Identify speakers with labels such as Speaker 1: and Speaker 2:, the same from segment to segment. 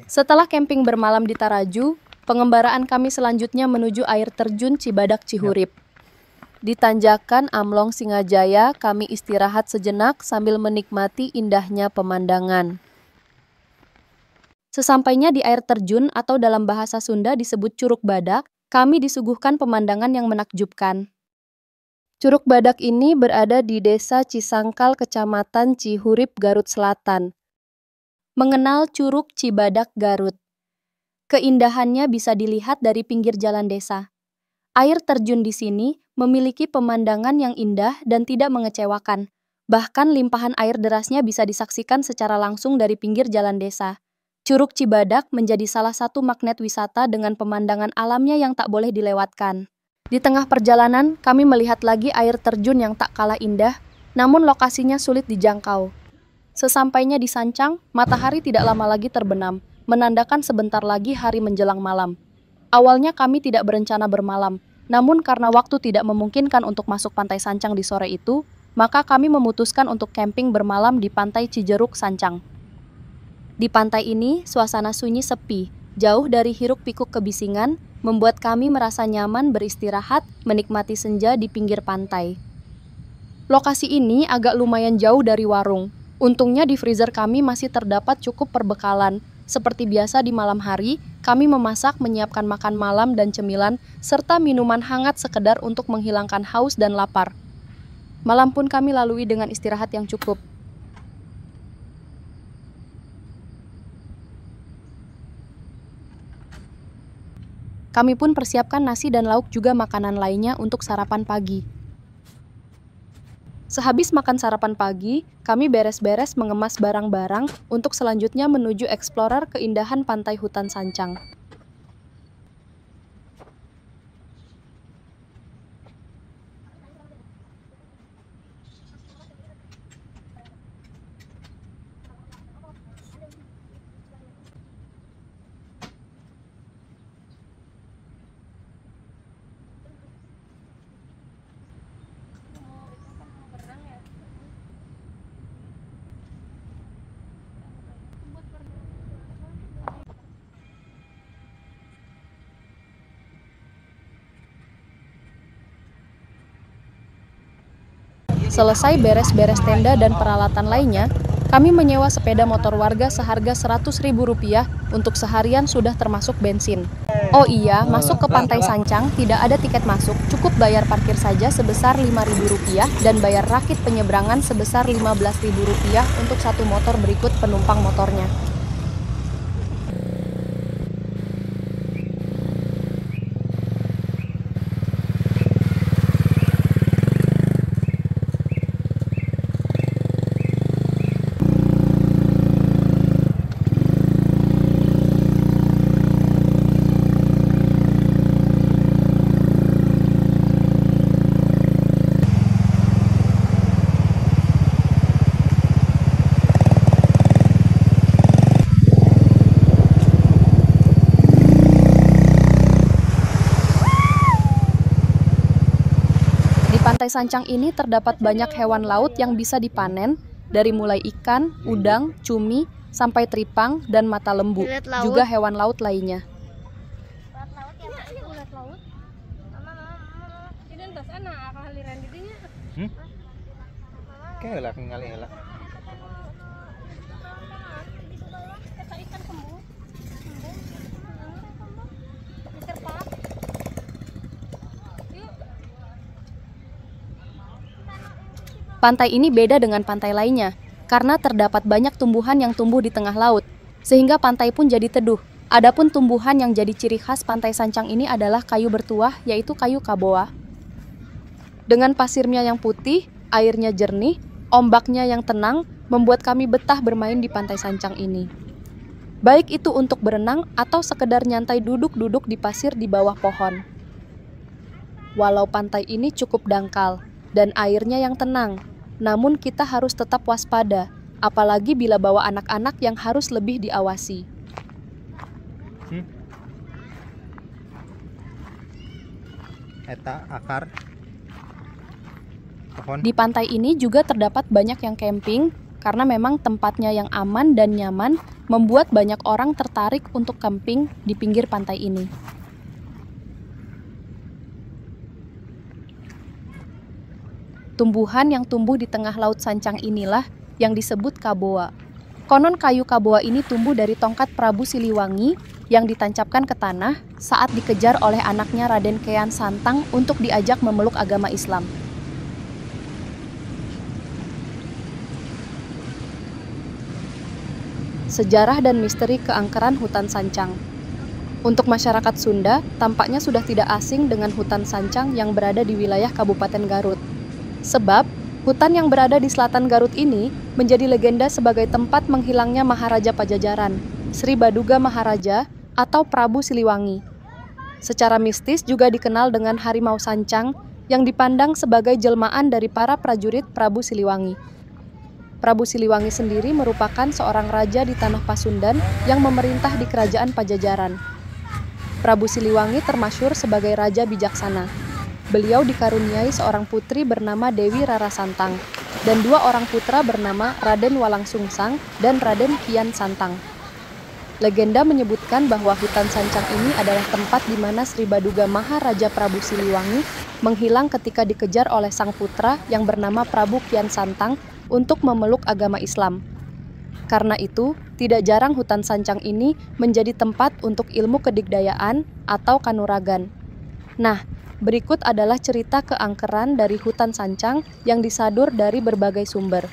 Speaker 1: Setelah camping bermalam di Taraju, pengembaraan kami selanjutnya menuju air terjun Cibadak Cihurip. Di tanjakan Amlong Singajaya, kami istirahat sejenak sambil menikmati indahnya pemandangan. Sesampainya di air terjun atau dalam bahasa Sunda disebut Curug Badak, kami disuguhkan pemandangan yang menakjubkan. Curug Badak ini berada di Desa Cisangkal, Kecamatan Cihurip, Garut Selatan. Mengenal Curug Cibadak Garut. Keindahannya bisa dilihat dari pinggir jalan desa. Air terjun di sini memiliki pemandangan yang indah dan tidak mengecewakan. Bahkan limpahan air derasnya bisa disaksikan secara langsung dari pinggir jalan desa. Curug Cibadak menjadi salah satu magnet wisata dengan pemandangan alamnya yang tak boleh dilewatkan. Di tengah perjalanan, kami melihat lagi air terjun yang tak kalah indah, namun lokasinya sulit dijangkau. Sesampainya di Sancang, matahari tidak lama lagi terbenam, menandakan sebentar lagi hari menjelang malam. Awalnya kami tidak berencana bermalam, namun karena waktu tidak memungkinkan untuk masuk pantai Sancang di sore itu, maka kami memutuskan untuk camping bermalam di pantai Cijeruk, Sancang. Di pantai ini, suasana sunyi sepi, jauh dari hiruk-pikuk kebisingan, membuat kami merasa nyaman beristirahat, menikmati senja di pinggir pantai. Lokasi ini agak lumayan jauh dari warung. Untungnya di freezer kami masih terdapat cukup perbekalan. Seperti biasa di malam hari, kami memasak, menyiapkan makan malam dan cemilan, serta minuman hangat sekedar untuk menghilangkan haus dan lapar. Malam pun kami lalui dengan istirahat yang cukup. Kami pun persiapkan nasi dan lauk juga makanan lainnya untuk sarapan pagi. Sehabis makan sarapan pagi, kami beres-beres mengemas barang-barang untuk selanjutnya menuju eksplorer keindahan pantai hutan Sancang. Selesai beres-beres tenda dan peralatan lainnya, kami menyewa sepeda motor warga seharga Rp100.000 untuk seharian sudah termasuk bensin. Oh iya, masuk ke Pantai Sancang tidak ada tiket masuk, cukup bayar parkir saja sebesar Rp5.000 dan bayar rakit penyeberangan sebesar Rp15.000 untuk satu motor berikut penumpang motornya. Pantai Sancang ini terdapat banyak hewan laut yang bisa dipanen, dari mulai ikan, udang, cumi, sampai teripang, dan mata lembu, juga hewan laut lainnya. Pantai ini beda dengan pantai lainnya, karena terdapat banyak tumbuhan yang tumbuh di tengah laut, sehingga pantai pun jadi teduh. Adapun tumbuhan yang jadi ciri khas Pantai Sancang ini adalah kayu bertuah, yaitu kayu kaboa. Dengan pasirnya yang putih, airnya jernih, ombaknya yang tenang, membuat kami betah bermain di Pantai Sancang ini. Baik itu untuk berenang atau sekedar nyantai duduk-duduk di pasir di bawah pohon. Walau pantai ini cukup dangkal dan airnya yang tenang, namun kita harus tetap waspada, apalagi bila bawa anak-anak yang harus lebih diawasi.
Speaker 2: Eta akar pohon.
Speaker 1: Di pantai ini juga terdapat banyak yang camping, karena memang tempatnya yang aman dan nyaman membuat banyak orang tertarik untuk camping di pinggir pantai ini. Tumbuhan yang tumbuh di tengah Laut Sancang inilah yang disebut kaboa. Konon kayu kaboa ini tumbuh dari tongkat Prabu Siliwangi yang ditancapkan ke tanah saat dikejar oleh anaknya Raden Kian Santang untuk diajak memeluk agama Islam. Sejarah dan misteri keangkeran hutan sancang. Untuk masyarakat Sunda, tampaknya sudah tidak asing dengan hutan sancang yang berada di wilayah Kabupaten Garut. Sebab, hutan yang berada di selatan Garut ini menjadi legenda sebagai tempat menghilangnya Maharaja Pajajaran, Sri Baduga Maharaja atau Prabu Siliwangi. Secara mistis juga dikenal dengan harimau sancang yang dipandang sebagai jelmaan dari para prajurit Prabu Siliwangi. Prabu Siliwangi sendiri merupakan seorang raja di tanah Pasundan yang memerintah di kerajaan Pajajaran. Prabu Siliwangi termasyhur sebagai raja bijaksana. Beliau dikaruniai seorang putri bernama Dewi Rara Santang dan 2 orang putra bernama Raden Walang Sungsang dan Raden Kian Santang. Legenda menyebutkan bahwa hutan sancang ini adalah tempat di mana Sri Baduga Maharaja Prabu Siliwangi menghilang ketika dikejar oleh sang putra yang bernama Prabu Kian Santang untuk memeluk agama Islam. Karena itu, tidak jarang hutan sancang ini menjadi tempat untuk ilmu kedigdayaan atau kanuragan. Nah, berikut adalah cerita keangkeran dari hutan sancang yang disadur dari berbagai sumber.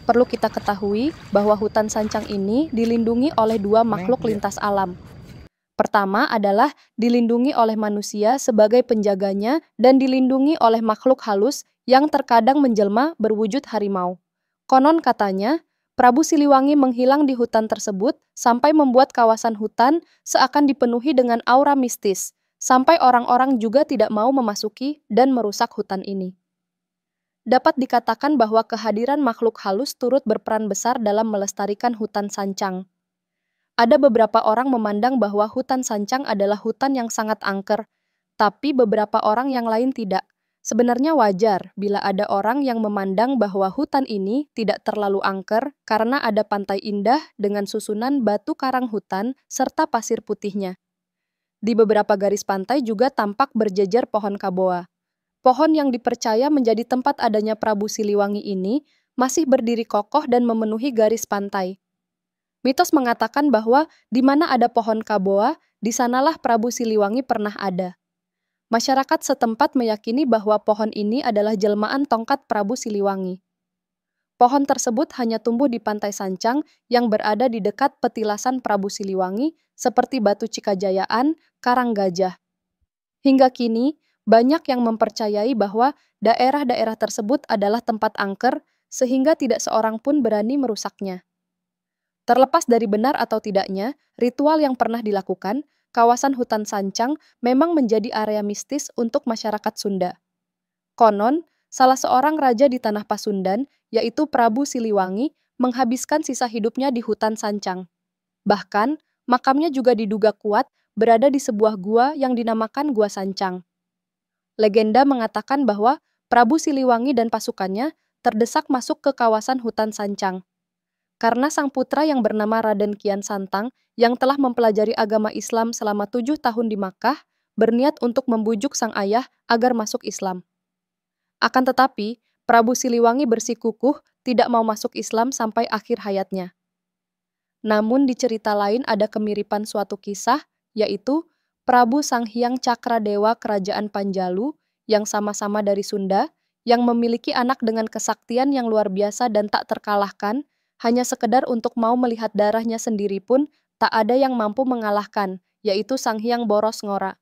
Speaker 1: Perlu kita ketahui bahwa hutan sancang ini dilindungi oleh 2 makhluk lintas alam. Pertama adalah dilindungi oleh manusia sebagai penjaganya dan dilindungi oleh makhluk halus yang terkadang menjelma berwujud harimau. Konon katanya, Prabu Siliwangi menghilang di hutan tersebut sampai membuat kawasan hutan seakan dipenuhi dengan aura mistis, sampai orang-orang juga tidak mau memasuki dan merusak hutan ini. Dapat dikatakan bahwa kehadiran makhluk halus turut berperan besar dalam melestarikan hutan sancang. Ada beberapa orang memandang bahwa hutan sancang adalah hutan yang sangat angker, tapi beberapa orang yang lain tidak. Sebenarnya wajar bila ada orang yang memandang bahwa hutan ini tidak terlalu angker karena ada pantai indah dengan susunan batu karang hutan serta pasir putihnya. Di beberapa garis pantai juga tampak berjejer pohon kaboa. Pohon yang dipercaya menjadi tempat adanya Prabu Siliwangi ini masih berdiri kokoh dan memenuhi garis pantai. Mitos mengatakan bahwa di mana ada pohon kaboa, di sanalah Prabu Siliwangi pernah ada. Masyarakat setempat meyakini bahwa pohon ini adalah jelmaan tongkat Prabu Siliwangi. Pohon tersebut hanya tumbuh di pantai sancang yang berada di dekat petilasan Prabu Siliwangi seperti Batu Cikajayaan, Karanggajah. Hingga kini, banyak yang mempercayai bahwa daerah-daerah tersebut adalah tempat angker sehingga tidak seorang pun berani merusaknya. Terlepas dari benar atau tidaknya, ritual yang pernah dilakukan, kawasan hutan sancang memang menjadi area mistis untuk masyarakat Sunda. Konon, salah seorang raja di tanah Pasundan, yaitu Prabu Siliwangi, menghabiskan sisa hidupnya di hutan sancang. Bahkan, makamnya juga diduga kuat berada di sebuah gua yang dinamakan Gua Sancang. Legenda mengatakan bahwa Prabu Siliwangi dan pasukannya terdesak masuk ke kawasan hutan sancang. Karena sang putra yang bernama Raden Kian Santang yang telah mempelajari agama Islam selama 7 tahun di Makkah, berniat untuk membujuk sang ayah agar masuk Islam. Akan tetapi, Prabu Siliwangi bersikukuh tidak mau masuk Islam sampai akhir hayatnya. Namun di cerita lain ada kemiripan suatu kisah, yaitu Prabu Sanghyang Cakradewa Kerajaan Panjalu yang sama-sama dari Sunda, yang memiliki anak dengan kesaktian yang luar biasa dan tak terkalahkan, hanya sekedar untuk mau melihat darahnya sendiri pun tak ada yang mampu mengalahkan, yaitu Sanghyang Boros Ngora.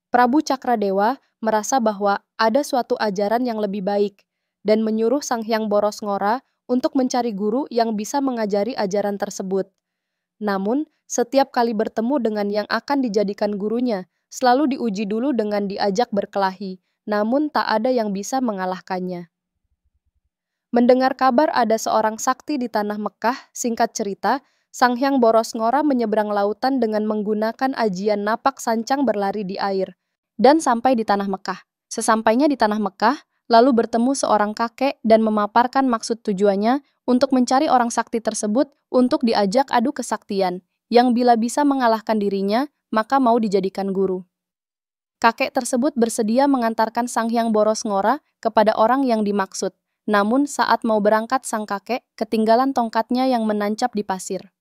Speaker 1: Prabu Cakradewa merasa bahwa ada suatu ajaran yang lebih baik dan menyuruh Sanghyang Boros Ngora untuk mencari guru yang bisa mengajari ajaran tersebut. Namun, setiap kali bertemu dengan yang akan dijadikan gurunya, selalu diuji dulu dengan diajak berkelahi, namun tak ada yang bisa mengalahkannya. Mendengar kabar ada seorang sakti di tanah Mekah, singkat cerita, Sanghyang Boros Ngora menyeberang lautan dengan menggunakan ajian napak sancang berlari di air, dan sampai di tanah Mekah. Sesampainya di tanah Mekah, lalu bertemu seorang kakek dan memaparkan maksud tujuannya untuk mencari orang sakti tersebut untuk diajak adu kesaktian, yang bila bisa mengalahkan dirinya, maka mau dijadikan guru. Kakek tersebut bersedia mengantarkan Sang Hyang Boros Ngora kepada orang yang dimaksud, namun saat mau berangkat sang kakek ketinggalan tongkatnya yang menancap di pasir.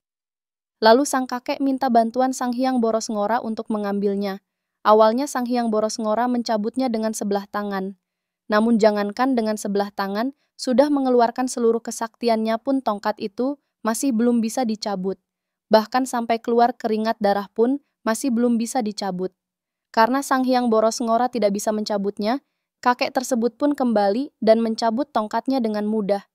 Speaker 1: Lalu sang kakek minta bantuan Sang Hyang Boros Ngora untuk mengambilnya. Awalnya Sang Hyang Boros Ngora mencabutnya dengan sebelah tangan. Namun jangankan dengan sebelah tangan, sudah mengeluarkan seluruh kesaktiannya pun tongkat itu masih belum bisa dicabut. Bahkan sampai keluar keringat darah pun masih belum bisa dicabut. Karena Sang Hyang Boros Ngora tidak bisa mencabutnya, kakek tersebut pun kembali dan mencabut tongkatnya dengan mudah.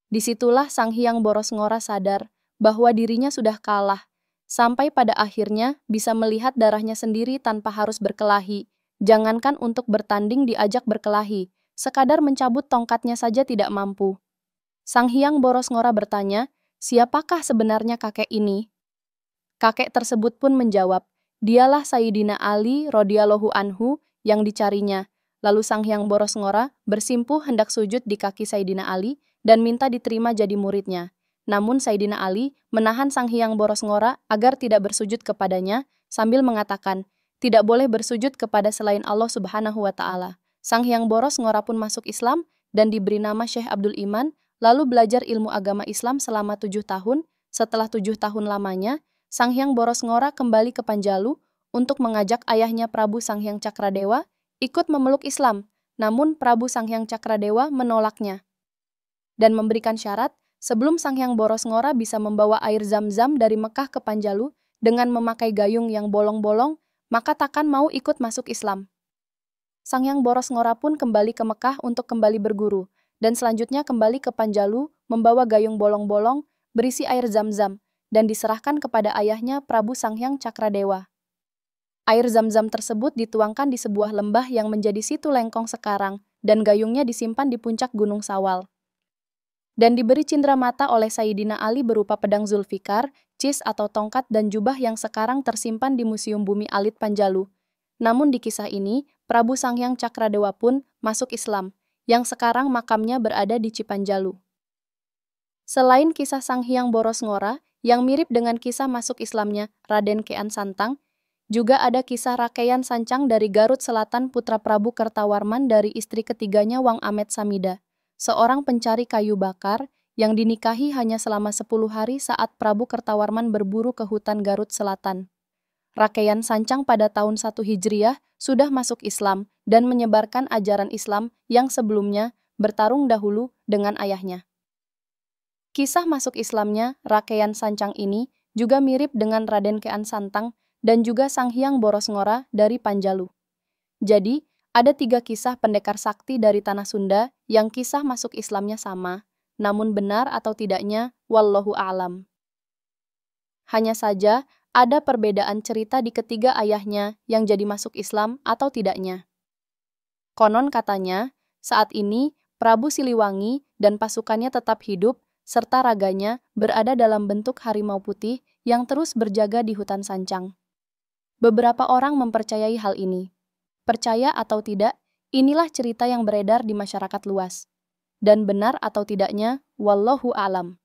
Speaker 1: Disitulah Sang Hyang Boros Ngora sadar bahwa dirinya sudah kalah, sampai pada akhirnya bisa melihat darahnya sendiri tanpa harus berkelahi. Jangankan untuk bertanding diajak berkelahi, sekadar mencabut tongkatnya saja tidak mampu. Sang Hyang Boros Ngora bertanya, siapakah sebenarnya kakek ini? Kakek tersebut pun menjawab, dialah Sayyidina Ali radhiyallahu anhu yang dicarinya. Lalu Sang Hyang Boros Ngora bersimpuh hendak sujud di kaki Sayyidina Ali dan minta diterima jadi muridnya. Namun Sayyidina Ali menahan Sang Hyang Boros Ngora agar tidak bersujud kepadanya sambil mengatakan, tidak boleh bersujud kepada selain Allah Subhanahu wa Ta'ala. Sang Hyang Boros Ngora pun masuk Islam dan diberi nama Syekh Abdul Iman, lalu belajar ilmu agama Islam selama 7 tahun. Setelah 7 tahun lamanya, Sang Hyang Boros Ngora kembali ke Panjalu untuk mengajak ayahnya Prabu Sang Hyang Cakradewa ikut memeluk Islam. Namun Prabu Sang Hyang Cakradewa menolaknya dan memberikan syarat sebelum Sang Hyang Boros Ngora bisa membawa air Zam-Zam dari Mekah ke Panjalu dengan memakai gayung yang bolong-bolong, maka takkan mau ikut masuk Islam. Sang Hyang Boros Ngora pun kembali ke Mekah untuk kembali berguru, dan selanjutnya kembali ke Panjalu membawa gayung bolong-bolong berisi air Zam-Zam, dan diserahkan kepada ayahnya Prabu Sang Hyang Cakradewa. Air Zam-Zam tersebut dituangkan di sebuah lembah yang menjadi situ Lengkong sekarang, dan gayungnya disimpan di puncak Gunung Sawal. Dan diberi cindramata oleh Sayyidina Ali berupa pedang Zulfikar, cis atau tongkat dan jubah yang sekarang tersimpan di Museum Bumi Alit Panjalu. Namun di kisah ini, Prabu Sang Hyang Cakradewa pun masuk Islam, yang sekarang makamnya berada di Cipanjalu. Selain kisah Sang Hyang Boros Ngora, yang mirip dengan kisah masuk Islamnya Raden Kean Santang, juga ada kisah Rakeyan Sancang dari Garut Selatan putra Prabu Kertawarman dari istri ketiganya Wang Amet Samida, seorang pencari kayu bakar yang dinikahi hanya selama 10 hari saat Prabu Kertawarman berburu ke hutan Garut Selatan. Rakeyan Sancang pada tahun 1 Hijriah sudah masuk Islam dan menyebarkan ajaran Islam yang sebelumnya bertarung dahulu dengan ayahnya. Kisah masuk Islamnya Rakeyan Sancang ini juga mirip dengan Raden Kean Santang dan juga Sang Hyang Boros Ngora dari Panjalu. Jadi, ada 3 kisah pendekar sakti dari tanah Sunda yang kisah masuk Islamnya sama, namun benar atau tidaknya, wallahu a'lam. Hanya saja, ada perbedaan cerita di ketiga ayahnya yang jadi masuk Islam atau tidaknya. Konon katanya, saat ini Prabu Siliwangi dan pasukannya tetap hidup, serta raganya berada dalam bentuk harimau putih yang terus berjaga di hutan Sancang. Beberapa orang mempercayai hal ini. Percaya atau tidak, inilah cerita yang beredar di masyarakat luas. Dan benar atau tidaknya, wallahu a'lam.